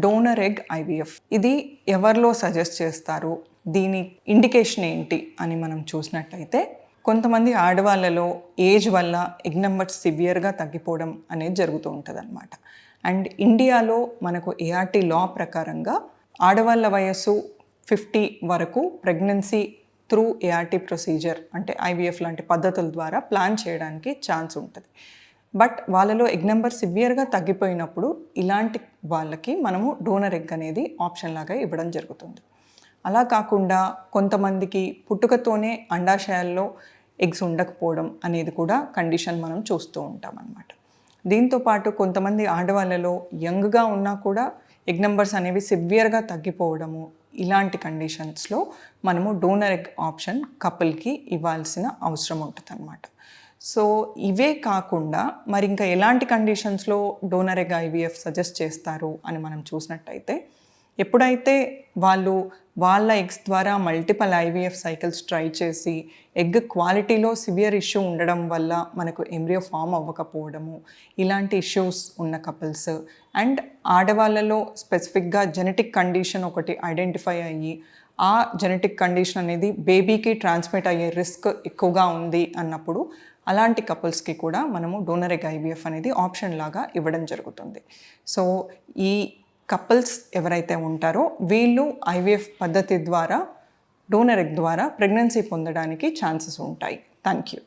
Donor egg IVF. ఇది ఎవరిలో suggest చేస్తారు, దీని ఇండికేషన్ ఏంటి అని మనం చూసినట్టయితే, కొంతమంది ఆడవాళ్ళలో ఏజ్ వల్ల ఎగ్ నెంబర్స్ సివియర్గా తగ్గిపోవడం అనేది జరుగుతూ ఉంటుంది అనమాట. అండ్ ఇండియాలో మనకు ఏఆర్టీ లా ప్రకారంగా ఆడవాళ్ళ వయస్సు 50 వరకు ప్రెగ్నెన్సీ త్రూ ఏఆర్టీ ప్రొసీజర్ అంటే ఐవీఎఫ్ లాంటి పద్ధతుల ద్వారా ప్లాన్ చేయడానికి ఛాన్స్ ఉంటుంది. బట్ వాళ్ళలో ఎగ్ నెంబర్ సివియర్గా తగ్గిపోయినప్పుడు ఇలాంటి వాళ్ళకి మనము డోనర్ ఎగ్ అనేది ఆప్షన్ లాగా ఇవ్వడం జరుగుతుంది. అలా కాకుండా కొంతమందికి పుట్టుకతోనే అండాశయాల్లో ఎగ్స్ ఉండకపోవడం అనేది కూడా కండిషన్ మనం చూస్తూ ఉంటాం అన్నమాట. దీంతోపాటు కొంతమంది ఆడవాళ్ళలో యంగ్గా ఉన్నా కూడా ఎగ్ నెంబర్స్ అనేవి సివియర్గా తగ్గిపోవడము, ఇలాంటి కండిషన్స్లో మనము డోనర్ ఎగ్ ఆప్షన్ కపుల్కి ఇవ్వాల్సిన అవసరం ఉంటుంది అన్నమాట. సో ఇవే కాకుండా మరి ఇంకా ఎలాంటి కండిషన్స్లో డోనర్ ఎగ్ ఐవీఎఫ్ సజెస్ట్ చేస్తారు అని మనం చూసినట్టయితే, ఎప్పుడైతే వాళ్ళు వాళ్ళ ఎగ్స్ ద్వారా మల్టిపల్ ఐవీఎఫ్ సైకిల్స్ ట్రై చేసి ఎగ్ క్వాలిటీలో సివియర్ ఇష్యూ ఉండడం వల్ల మనకు ఎంబ్రియో ఫామ్ అవ్వకపోవడము, ఇలాంటి ఇష్యూస్ ఉన్న కపుల్స్, అండ్ ఆడవాళ్ళలో స్పెసిఫిక్గా జెనెటిక్ కండిషన్ ఒకటి ఐడెంటిఫై అయ్యి ఆ జెనెటిక్ కండిషన్ అనేది బేబీకి ట్రాన్స్మిట్ అయ్యే రిస్క్ ఎక్కువగా ఉంది అన్నప్పుడు అలాంటి కపుల్స్కి కూడా మనము డోనర్ ఎగ్ ఐవీఎఫ్ అనేది ఆప్షన్ లాగా ఇవ్వడం జరుగుతుంది. సో ఈ కపుల్స్ ఎవరైతే ఉంటారో వీళ్ళు ఐవీఎఫ్ పద్ధతి ద్వారా డోనర్ ఎగ్ ద్వారా ప్రెగ్నెన్సీ పొందడానికి ఛాన్సెస్ ఉంటాయి. Thank you.